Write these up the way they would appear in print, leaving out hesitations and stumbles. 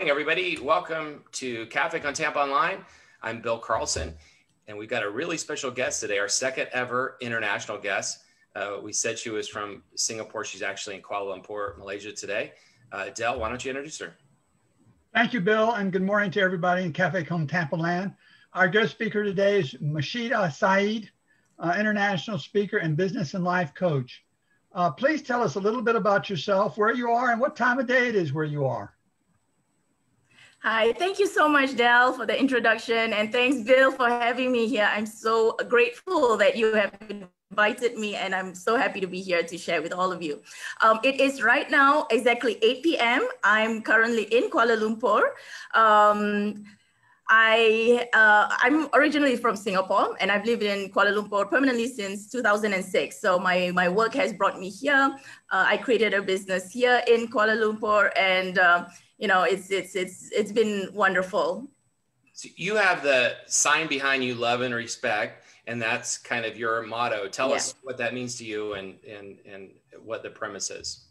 Everybody. Welcome to Café on Tampa Online. I'm Bill Carlson, and we've got a really special guest today, our second ever international guest. We said she was from Singapore. She's actually in Kuala Lumpur, Malaysia today. Del, why don't you introduce her? Thank you, Bill, and good morning to everybody in Café on Tampa land. Our guest speaker today is Murshidah Said, international speaker and business and life coach. Please tell us a little bit about yourself, where you are, and what time of day it is where you are. Hi, thank you so much, Del, for the introduction, and thanks, Bill, for having me here. I'm so grateful that you have invited me, and I'm so happy to be here to share with all of you. It is right now exactly 8 p.m. I'm currently in Kuala Lumpur. I'm originally from Singapore, and I've lived in Kuala Lumpur permanently since 2006. So my work has brought me here. I created a business here in Kuala Lumpur, and you know, it's been wonderful. So you have the sign behind you, love and respect, and that's kind of your motto. Tell us what that means to you and what the premise is.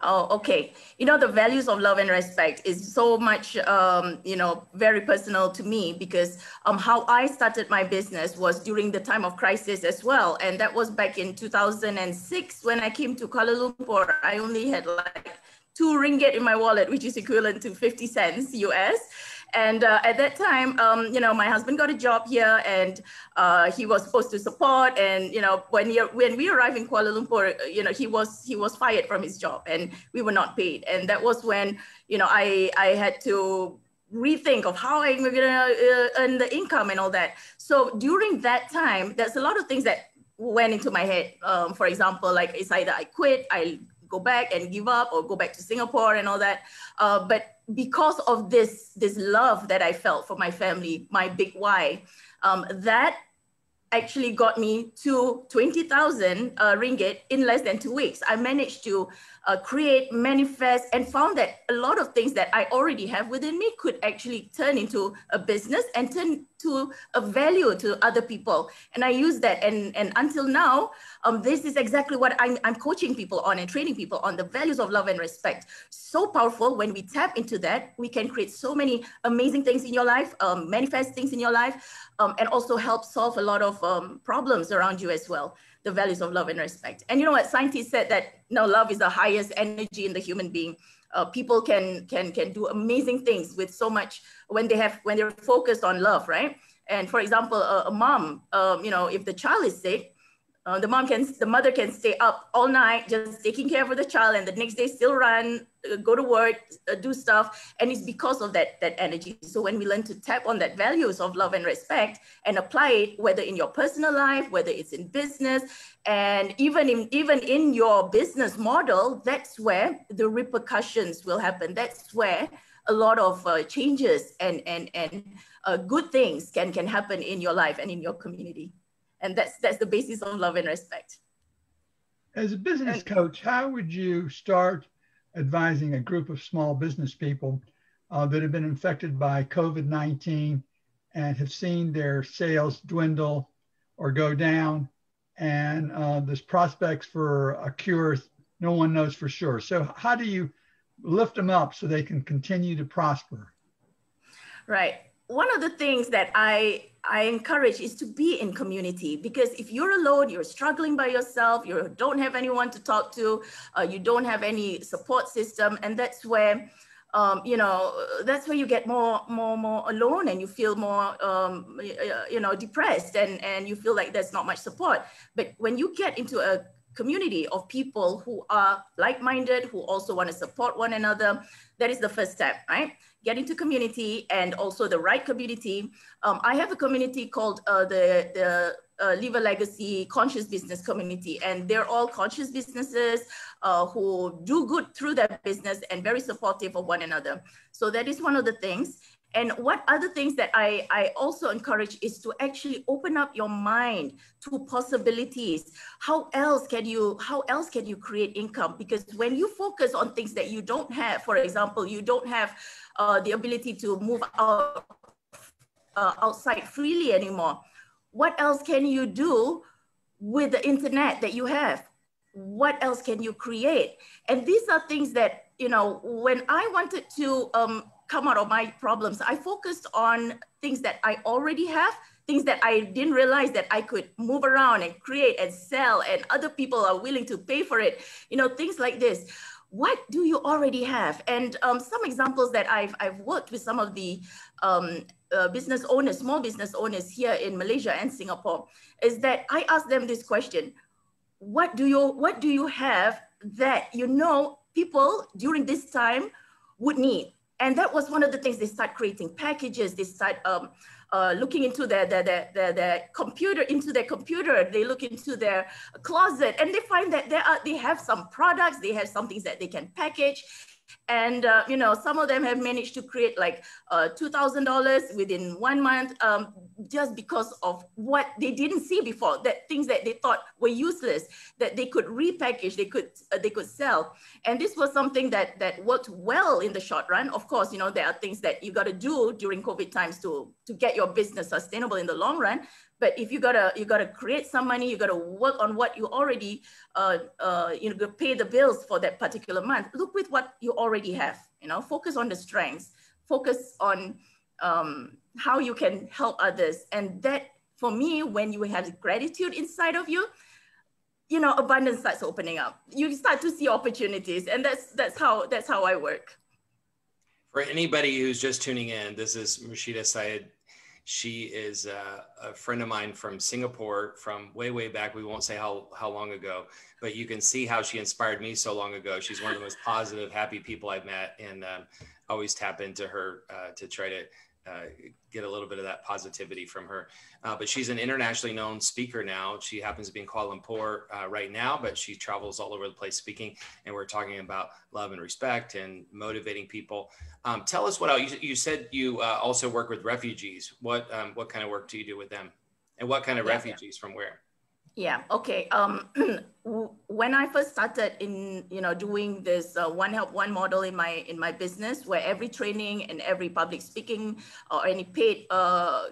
Oh, okay. You know, the values of love and respect is so much, you know, very personal to me, because how I started my business was during the time of crisis as well. And that was back in 2006 when I came to Kuala Lumpur. I only had like 2 ringgit in my wallet, which is equivalent to 50 cents US. And at that time, you know, my husband got a job here, and he was supposed to support. And you know, when we arrived in Kuala Lumpur, you know, he was fired from his job, and we were not paid. And that was when, you know, I had to rethink of how I'm going to earn the income and all that. So during that time, there's a lot of things that went into my head. For example, like it's either I quit, I go back and give up, or go back to Singapore and all that. But because of this love that I felt for my family, my big why, that actually got me to 20,000 ringgit in less than 2 weeks. I managed to create, manifest, and found that a lot of things that I already have within me could actually turn into a business and turn to a value to other people. And I use that, and until now, this is exactly what I'm coaching people on and training people on, the values of love and respect. So powerful. When we tap into that, we can create so many amazing things in your life, manifest things in your life, and also help solve a lot of problems around you as well. The values of love and respect. And you know what, scientists said that, you know, love is the highest energy in the human being. People can do amazing things with so much when they're focused on love, right? And for example, a mom, you know, if the child is sick, the mother can stay up all night just taking care of the child, and the next day still run, go to work, do stuff, and it's because of that energy. So when we learn to tap on that values of love and respect and apply it, whether in your personal life, whether it's in business, and even in your business model, that's where the repercussions will happen. That's where a lot of changes and good things can happen in your life and in your community. And that's the basis of love and respect. As a business coach, how would you start advising a group of small business people that have been infected by COVID-19 and have seen their sales dwindle or go down, and there's prospects for a cure, no one knows for sure. So how do you lift them up so they can continue to prosper? Right. One of the things that I encourage is to be in community, because if you're alone, you're struggling by yourself, you don't have anyone to talk to, you don't have any support system, and that's where you know, that's where you get more alone, and you feel more you know, depressed, and you feel like there's not much support. But when you get into a community of people who are like-minded, who also want to support one another, that is the first step, right? Get into community, and also the right community. I have a community called the Leave a Legacy Conscious Business Community, and they're all conscious businesses who do good through their business and very supportive of one another. So that is one of the things. And what other things that I also encourage is to actually open up your mind to possibilities. How else can you create income? Because when you focus on things that you don't have, for example, you don't have the ability to move out outside freely anymore, what else can you do with the internet that you have? What else can you create? And these are things that you know, when I wanted to come out of my problems, I focused on things that I already have, things that I didn't realize that I could move around and create and sell, and other people are willing to pay for it. You know, things like this. What do you already have? And some examples that I've worked with some of the business owners, small business owners here in Malaysia and Singapore, is that I ask them this question: what do you have that you know people during this time would need? And that was one of the things. They start creating packages. They start looking into their computer. They look into their closet, and they find that they have some products. They have some things that they can package. And you know, some of them have managed to create like $2,000 within 1 month, just because of what they didn't see before. That things that they thought were useless, that they could repackage, they could sell. And this was something that worked well in the short run. Of course, you know, there are things that you got to do during COVID times to get your business sustainable in the long run. But if you gotta create some money, you gotta work on what you already, you know, pay the bills for that particular month. Look with what you already have. You know, focus on the strengths. Focus on how you can help others. And that, for me, when you have gratitude inside of you, you know, abundance starts opening up. You start to see opportunities, and that's how I work. For anybody who's just tuning in, this is Murshidah Said. She is a friend of mine from Singapore from way back. We won't say how long ago, but you can see how she inspired me so long ago. She's one of the most positive, happy people I've met, and always tap into her to try to get a little bit of that positivity from her. But she's an internationally known speaker now. She happens to be in Kuala Lumpur right now, but she travels all over the place speaking. And we're talking about love and respect and motivating people. Tell us what else. You said you also work with refugees. What kind of work do you do with them? And what kind of refugees from where? Yeah. Okay. When I first started in, you know, doing this one help one model in my business, where every training and every public speaking or any paid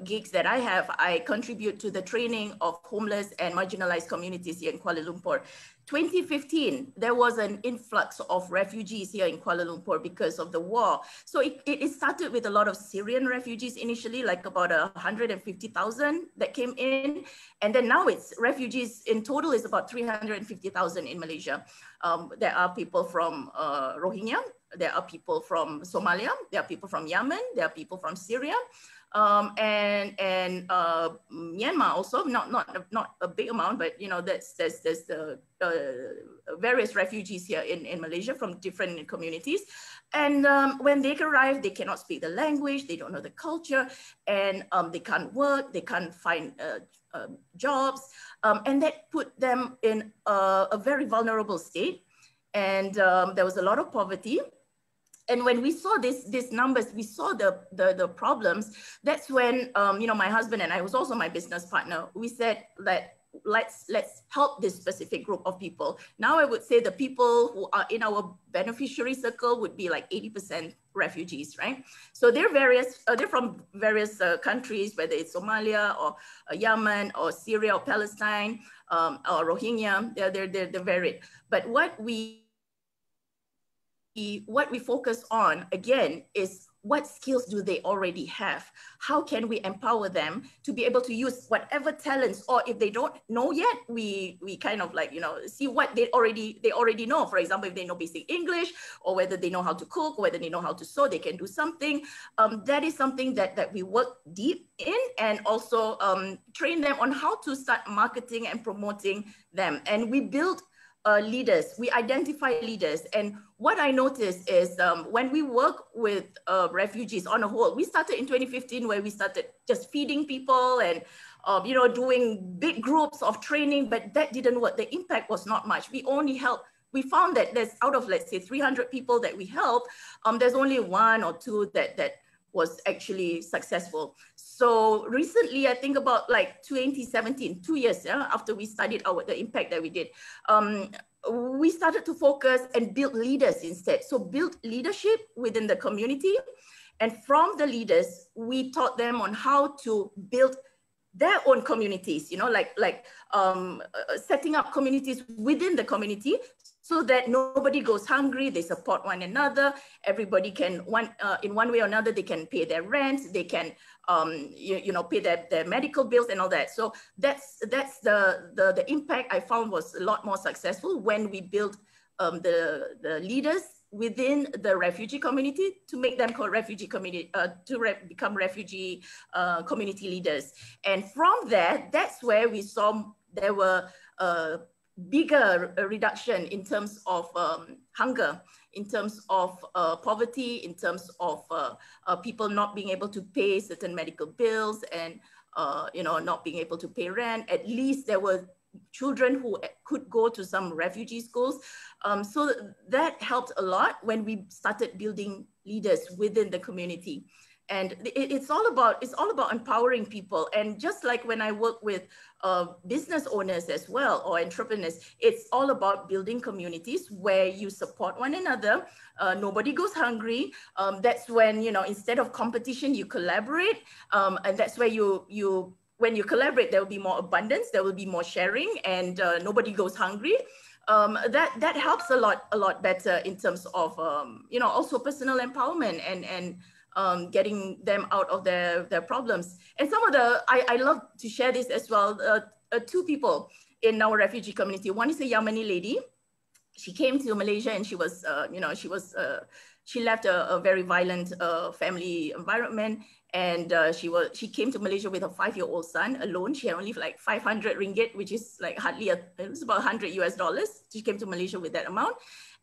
gigs that I have, I contribute to the training of homeless and marginalized communities here in Kuala Lumpur. 2015, there was an influx of refugees here in Kuala Lumpur because of the war. So it started with a lot of Syrian refugees initially, like about 150,000 that came in. And then now it's refugees in total is about 350,000 in Malaysia. There are people from Rohingya, there are people from Somalia, there are people from Yemen, there are people from Syria. And Myanmar also, not a big amount, but you know, there's the various refugees here in Malaysia from different communities. And when they arrive, they cannot speak the language, they don't know the culture, and they can't work, they can't find jobs, and that put them in a very vulnerable state. And there was a lot of poverty. And when we saw these numbers, we saw the problems. That's when you know, my husband and I, was also my business partner, we said that let's help this specific group of people. Now I would say the people who are in our beneficiary circle would be like 80% refugees, right? So they're from various countries, whether it's Somalia or Yemen or Syria or Palestine or Rohingya. They're varied. But what we focus on, again, is what skills do they already have? How can we empower them to be able to use whatever talents, or if they don't know yet, we kind of like, you know, see what they already know. For example, if they know basic English, or whether they know how to cook, or whether they know how to sew, they can do something. That is something that we work deep in, and also train them on how to start marketing and promoting them. And we build leaders, we identify leaders. And what I noticed is when we work with refugees on a whole, we started in 2015, where we started just feeding people and you know, doing big groups of training, but that didn't work. The impact was not much. We found that there's, out of, let's say, 300 people that we help, there's only 1 or 2 that was actually successful. So recently, I think about like 2017, 2 years after we studied the impact that we did, we started to focus and build leaders instead. So build leadership within the community. And from the leaders, we taught them on how to build their own communities, you know, like setting up communities within the community, so that nobody goes hungry. They support one another. Everybody can, in one way or another, they can pay their rent. They can, pay their medical bills and all that. So that's the impact I found was a lot more successful when we built the leaders within the refugee community to make them called refugee community, become refugee community leaders. And from there, that's where we saw there were bigger reduction in terms of hunger, in terms of poverty, in terms of people not being able to pay certain medical bills and not being able to pay rent. At least there were children who could go to some refugee schools. So that helped a lot when we started building leaders within the community. And it's all about empowering people. And just like when I work with business owners as well, or entrepreneurs, it's all about building communities where you support one another. Nobody goes hungry. That's when, instead of competition, you collaborate. And that's where when you collaborate, there will be more abundance, there will be more sharing, and nobody goes hungry. That helps a lot better in terms of, also personal empowerment and getting them out of their problems. And some of I love to share this as well, two people in our refugee community. One is a Yemeni lady. She came to Malaysia and she was, she left a very violent family environment. And she came to Malaysia with a 5-year-old son alone. She had only like 500 ringgit, which is like hardly, it was about $100 US. She came to Malaysia with that amount.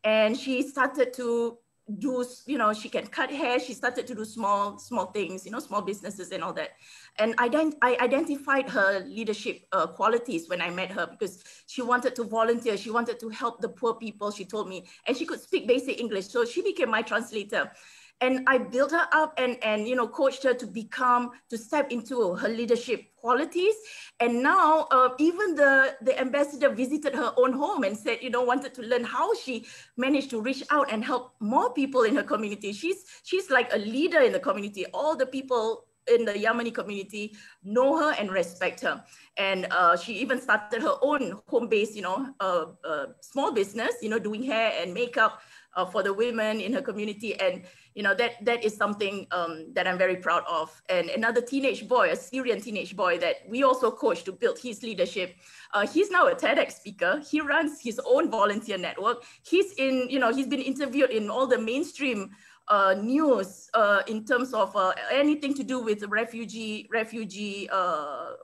And she started to do, she can cut hair. She started to do small things, small businesses and all that. And I identified her leadership qualities when I met her, because she wanted to volunteer. She wanted to help the poor people, she told me, and she could speak basic English. So she became my translator. And I built her up and coached her to step into her leadership qualities. And now even the ambassador visited her own home and said, wanted to learn how she managed to reach out and help more people in her community. She's like a leader in the community. All the people in the Yemeni community know her and respect her. And she even started her own home-based, small business, doing hair and makeup for the women in her community. And that is something that I'm very proud of. And another teenage boy, a Syrian teenage boy that we also coached to build his leadership. He's now a TEDx speaker. He runs his own volunteer network. He's he's been interviewed in all the mainstream news in terms of anything to do with refugee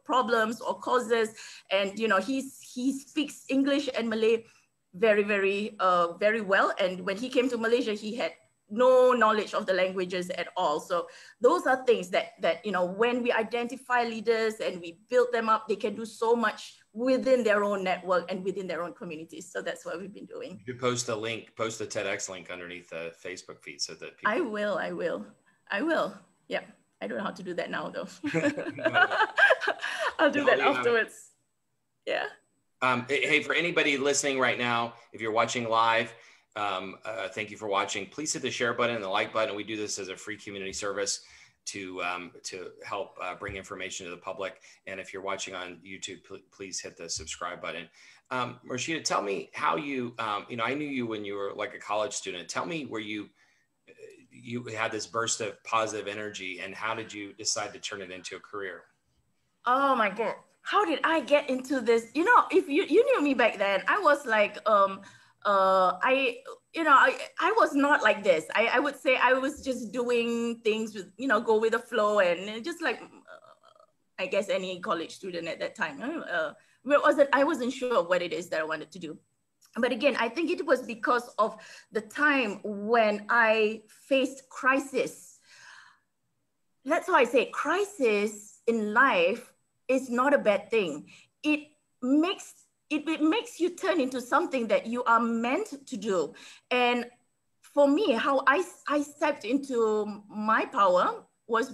problems or causes. And he speaks English and Malay very, very, very well. And when he came to Malaysia, he had no knowledge of the languages at all. So those are things that when we identify leaders and we build them up, they can do so much within their own network and within their own communities. So that's what we've been doing. You post the TEDx link underneath the Facebook feed so that people... I will. Yeah. I don't know how to do that now though. I'll do that afterwards. Yeah. Hey, for anybody listening right now, if you're watching live, thank you for watching. Please hit the share button and the like button. We do this as a free community service to help bring information to the public. And if you're watching on YouTube, please hit the subscribe button. Murshidah, tell me how you, I knew you when you were like a college student. Tell me where you had this burst of positive energy, and how did you decide to turn it into a career? Oh my God. How did I get into this? If you knew me back then, I was like, I was not like this. I would say I was just doing things with, go with the flow, and just like, I guess any college student at that time. I wasn't sure of what it is that I wanted to do. But again, I think it was because of the time when I faced crisis. That's why I say crisis in life is not a bad thing. It makes you turn into something that you are meant to do. And for me, how I stepped into my power was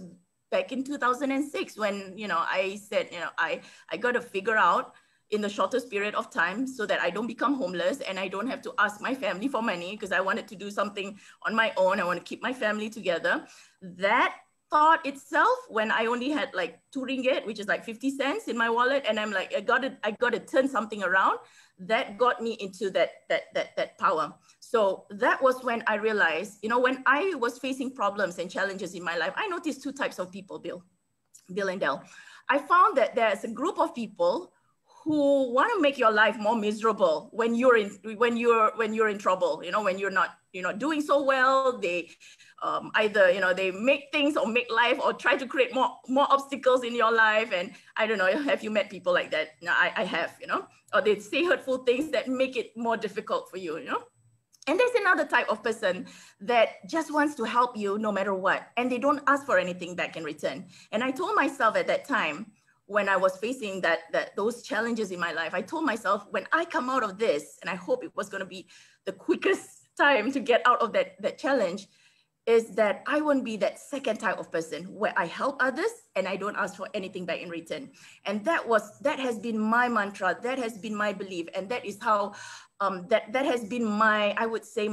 back in 2006 when, I said, I got to figure out in the shortest period of time so that I don't become homeless and I don't have to ask my family for money, because I wanted to do something on my own. I want to keep my family together. That thought itself, when I only had like 2 ringgit, which is like 50 cents in my wallet, and I'm like, I got to turn something around, that got me into that power. So that was when I realized, you know, when I was facing problems and challenges in my life, I noticed 2 types of people, Bill and Del. I found that there's a group of people who want to make your life more miserable when you're in trouble, you know, when you're not doing so well. They either, you know, they make things or make life or try to create more obstacles in your life. And I don't know, have you met people like that? No, I have, you know, or they say hurtful things that make it more difficult for you, you know. And there's another type of person that just wants to help you no matter what, and they don't ask for anything back in return. And I told myself at that time, when I was facing those challenges in my life, I told myself, when I come out of this, and I hope it was going to be the quickest time to get out of that challenge, is that I won't be that second type of person where I help others and I don't ask for anything back in return. And that has been my mantra, that has been my belief, and that is how that has been my, I would say,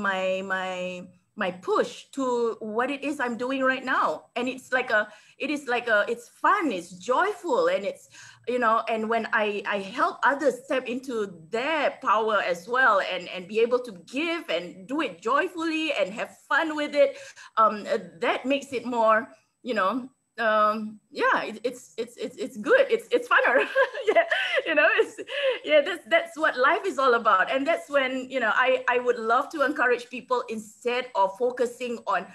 my push to what it is I'm doing right now. And it's fun, it's joyful, and it's, you know, and when I help others step into their power as well, and be able to give and do it joyfully and have fun with it, that makes it more, you know, yeah, it's good, it's funner. Yeah, you know, that's what life is all about. And that's when, you know, I would love to encourage people, instead of focusing on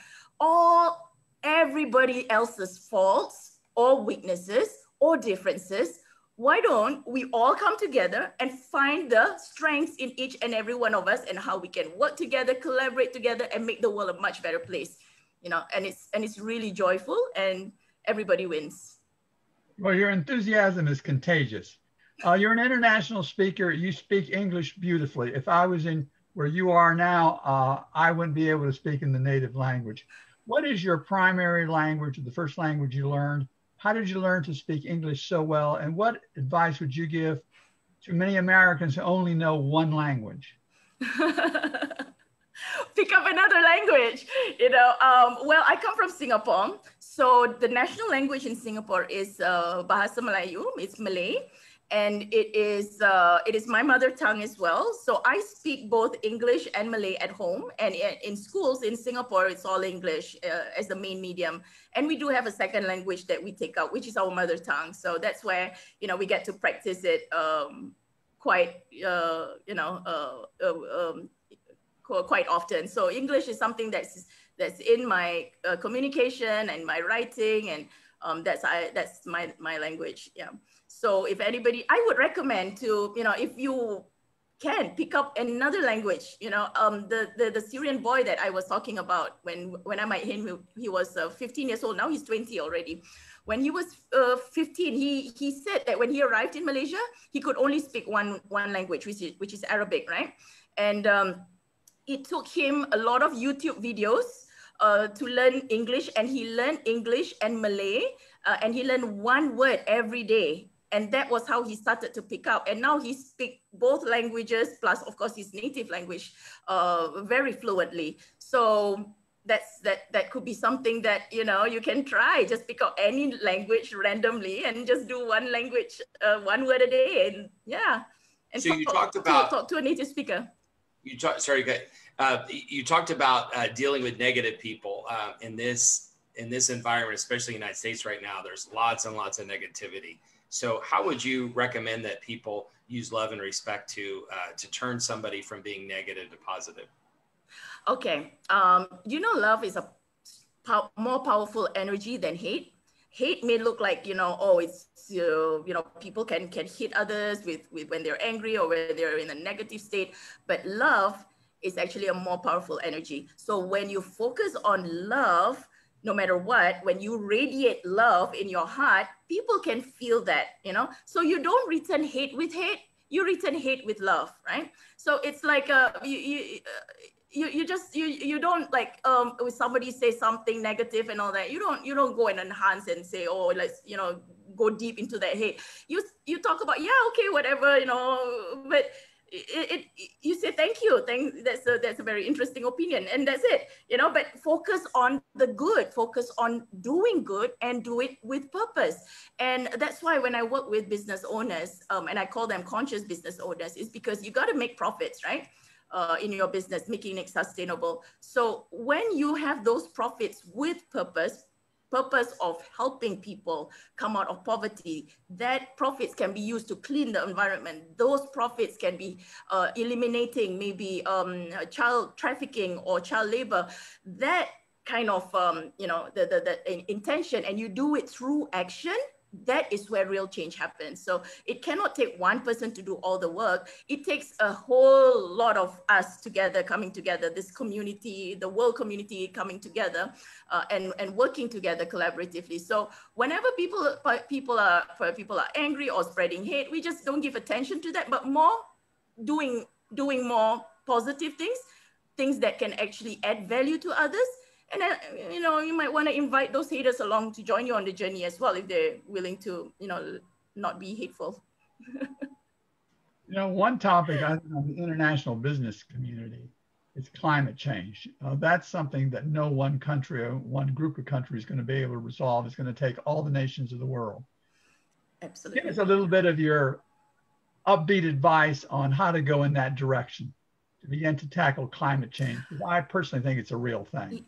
everybody else's faults or weaknesses or differences, why don't we all come together and find the strengths in each and every one of us, and how we can work together, collaborate together, and make the world a much better place, you know. And it's really joyful, and everybody wins. Well, your enthusiasm is contagious. You're an international speaker. You speak English beautifully. If I was in where you are now, I wouldn't be able to speak in the native language. What is your primary language, or the first language you learned? How did you learn to speak English so well? And what advice would you give to many Americans who only know one language? Pick up another language, you know. Well, I come from Singapore. So the national language in Singapore is Bahasa Melayu, it's Malay. And it is my mother tongue as well. So I speak both English and Malay at home. And in schools in Singapore, it's all English as the main medium. And we do have a second language that we take out, which is our mother tongue. So that's where, you know, we get to practice it quite often. So English is something that's in my communication and my writing, and that's my language. Yeah. So if anybody, I would recommend to, you know, if you can pick up another language, you know, the Syrian boy that I was talking about, when I met him, he was 15 years old. Now he's 20 already. When he was 15, he said that when he arrived in Malaysia, he could only speak one language, which is Arabic, right? And it took him a lot of YouTube videos to learn English, and he learned English and Malay, and he learned one word every day. And that was how he started to pick up. And now he speaks both languages, plus of course his native language, very fluently. So that could be something that, you know, you can try. Just pick up any language randomly and just do one language, one word a day, and yeah. And so you talked about talk to a native speaker. You talked about dealing with negative people in this environment, especially in the United States right now. There's lots and lots of negativity. So how would you recommend that people use love and respect to turn somebody from being negative to positive? Okay, you know, love is a more powerful energy than hate. Hate may look like, you know, oh, it's, you know, people can hit others with when they're angry or when they're in a negative state, but love is actually a more powerful energy. So when you focus on love, no matter what, when you radiate love in your heart, people can feel that, you know. So you don't return hate with hate, you return hate with love, right? So it's like you don't like when somebody says something negative and all that, you don't go and enhance and say, oh, let's, you know, go deep into that hate. You talk about, yeah, okay, whatever, you know, but you say thank you, that's a very interesting opinion, and that's it, you know. But focus on the good, focus on doing good, and do it with purpose. And that's why when I work with business owners, and I call them conscious business owners, is because you got to make profits, right? In your business, making it sustainable. So when you have those profits with purpose of helping people come out of poverty, that profits can be used to clean the environment. Those profits can be eliminating maybe child trafficking or child labor. That kind of, you know, the intention, and you do it through action, that is where real change happens. So it cannot take one person to do all the work. It takes a whole lot of us together, coming together, this community, the world community coming together and working together collaboratively. So whenever people are angry or spreading hate, we just don't give attention to that, but more doing more positive things that can actually add value to others. And then, you know, you might want to invite those haters along to join you on the journey as well, if they're willing to, you know, not be hateful. You know, one topic I think on the international business community is climate change. That's something that no one country or one group of countries is going to be able to resolve. It's going to take all the nations of the world. Absolutely. Give us a little bit of your upbeat advice on how to go in that direction to begin to tackle climate change. I personally think it's a real thing.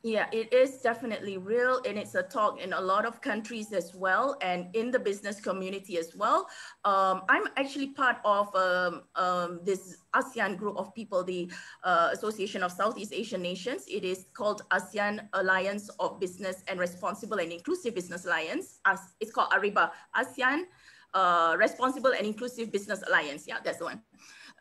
Yeah, it is definitely real, and it's a talk in a lot of countries as well, and in the business community as well. I'm actually part of this ASEAN group of people, the Association of Southeast Asian Nations. It is called ASEAN Alliance of Business and Responsible and Inclusive Business Alliance. It's called ARIBA, ASEAN Responsible and Inclusive Business Alliance. Yeah, that's the one.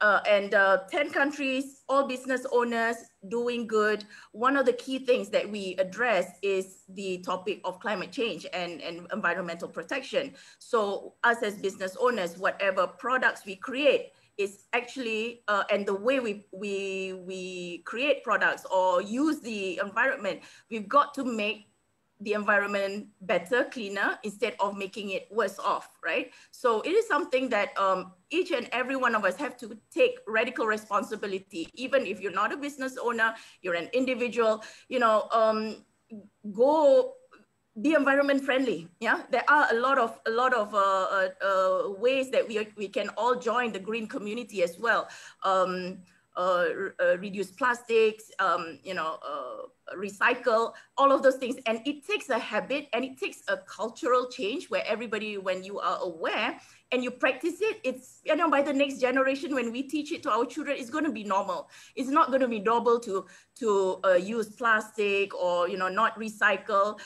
And 10 countries, all business owners doing good. One of the key things that we address is the topic of climate change and environmental protection. So us as business owners, whatever products we create is actually, and the way we create products or use the environment, we've got to make the environment better, cleaner, instead of making it worse off, right? So it is something that each and every one of us have to take radical responsibility. Even if you're not a business owner, you're an individual, you know, go be environment friendly. Yeah, there are a lot of ways that we can all join the green community as well. Reduce plastics, you know, recycle, all of those things. And it takes a habit and it takes a cultural change where everybody, when you are aware and you practice it, it's, you know, by the next generation, when we teach it to our children, it's going to be normal. It's not going to be normal to use plastic or, you know, not recycle.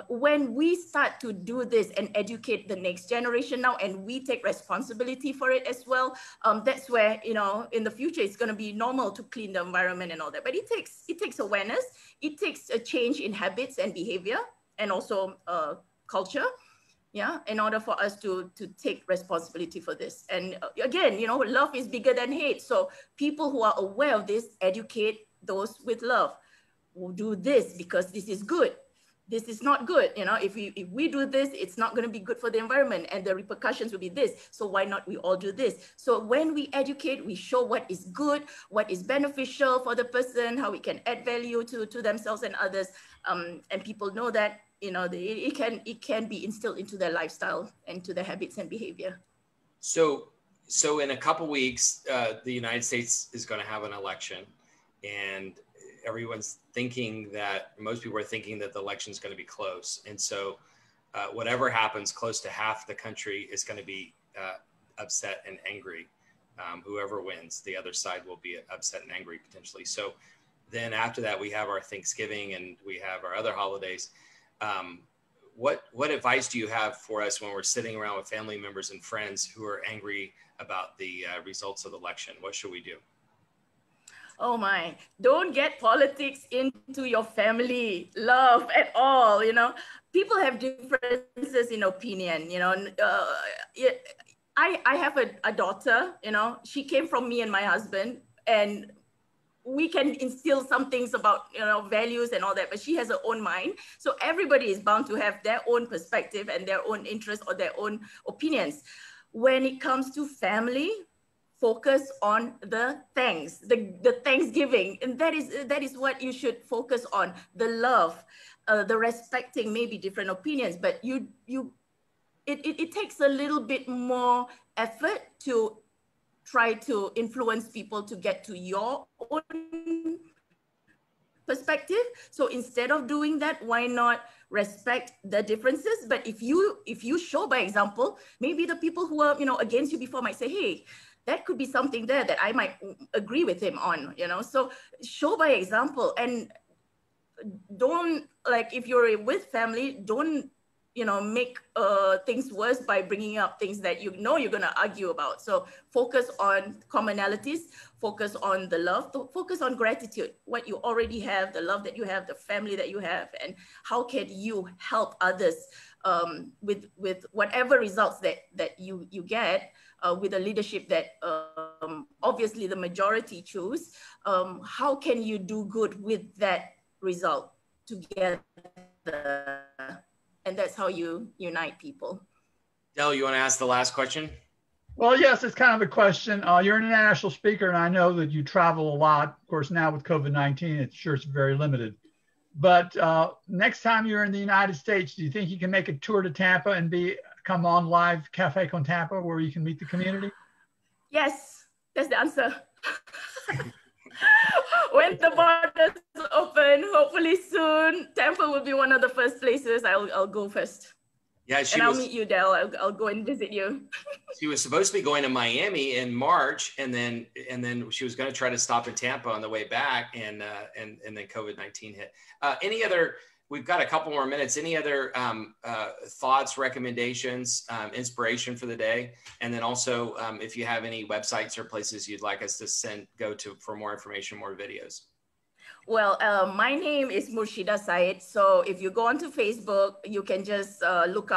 When we start to do this and educate the next generation now, and we take responsibility for it as well, that's where, you know, in the future, it's going to be normal to clean the environment and all that. But it takes awareness. It takes a change in habits and behavior, and also culture. Yeah, in order for us to take responsibility for this. And again, you know, love is bigger than hate. So people who are aware of this, educate those with love. We'll do this because this is good. This is not good. You know, if we do this, it's not going to be good for the environment, and the repercussions will be this. So why not we all do this? So when we educate, we show what is good, what is beneficial for the person, how we can add value to themselves and others. And people know that, you know, it can be instilled into their lifestyle and to their habits and behavior. So in a couple weeks, the United States is going to have an election, and everyone's thinking that, most people are thinking that the election is going to be close. And so whatever happens, close to half the country is going to be upset and angry. Whoever wins, the other side will be upset and angry potentially. So then after that, we have our Thanksgiving and we have our other holidays. What advice do you have for us when we're sitting around with family members and friends who are angry about the results of the election? What should we do? Oh my, don't get politics into your family love at all. You know, people have differences in opinion, you know. I have a daughter, you know, she came from me and my husband, and we can instill some things about, you know, values and all that, but she has her own mind. So everybody is bound to have their own perspective and their own interests or their own opinions. when it comes to family, focus on the thanks, the Thanksgiving. And that is what you should focus on, the love, the respecting maybe different opinions, but it takes a little bit more effort to try to influence people to get to your own perspective. So instead of doing that, why not respect the differences? But if you show by example, maybe the people who are, against you before might say, hey, that could be something there that I might agree with him on, So show by example, and don't, like, if you're with family, don't make things worse by bringing up things that you're going to argue about. So focus on commonalities, focus on the love, focus on gratitude, what you already have, the love that you have, the family that you have, and how can you help others with whatever results that you get with a leadership that obviously the majority choose. How can you do good with that result together? And that's how you unite people. Del, you want to ask the last question? Well, yes, it's kind of a question. You're an international speaker, and I know that you travel a lot. Of course, now with COVID-19, it's very limited. But next time you're in the United States, do you think you can make a tour to Tampa and come on live Café con Tampa where you can meet the community? Yes, that's the answer. When the borders open, hopefully soon, Tampa will be one of the first places I'll go first. Yeah, I'll meet you, Del. I'll go and visit you. She was supposed to be going to Miami in March, and then she was going to try to stop in Tampa on the way back, and then COVID-19 hit. Any other? We've got a couple more minutes. Any other thoughts, recommendations, inspiration for the day? And then also, if you have any websites or places you'd like us to go to for more information, more videos. Well, my name is Murshidah Said. So if you go onto Facebook, you can just look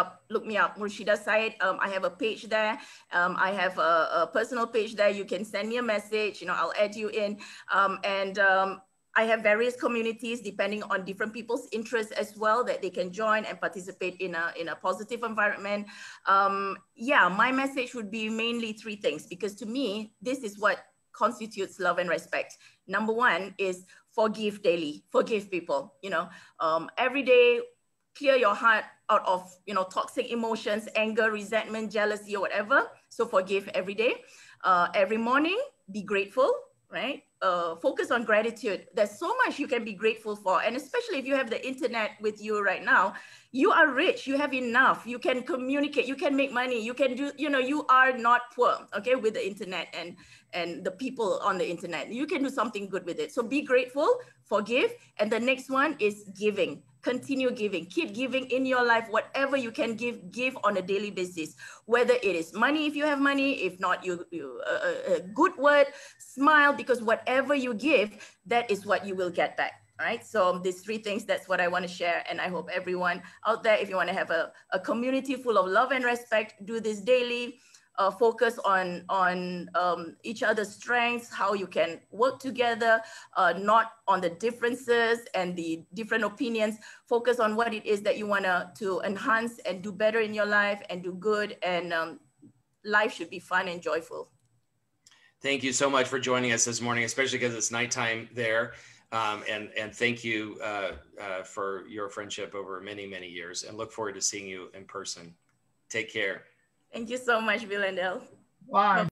me up, Murshidah Said. I have a page there. I have a personal page there. You can send me a message. I'll add you in. I have various communities depending on different people's interests as well that they can join and participate in a positive environment. Yeah, my message would be mainly three things, because to me, this is what constitutes love and respect. Number one is forgive daily, forgive people, every day, clear your heart out of, toxic emotions, anger, resentment, jealousy, or whatever. So forgive every day. Every morning, be grateful, right? Focus on gratitude. There's so much you can be grateful for. And especially if you have the internet with you right now, you are rich, you have enough, you can communicate, you can make money, you can do, you are not poor, okay, with the internet and the people on the internet. You can do something good with it. So be grateful, forgive. And the next one is giving. Continue giving, keep giving in your life, whatever you can give on a daily basis, whether it is money, if you have money, if not, a good word, smile, because whatever you give, that is what you will get back. All right. So these three things, that's what I want to share. And I hope everyone out there, if you want to have a community full of love and respect, do this daily. Focus on each other's strengths, how you can work together, not on the differences and the different opinions. Focus on what it is that you want to enhance and do better in your life and do good. And life should be fun and joyful. Thank you so much for joining us this morning, especially because it's nighttime there. And thank you for your friendship over many, many years, and look forward to seeing you in person. Take care. Thank you so much, Bill and Del. Bye.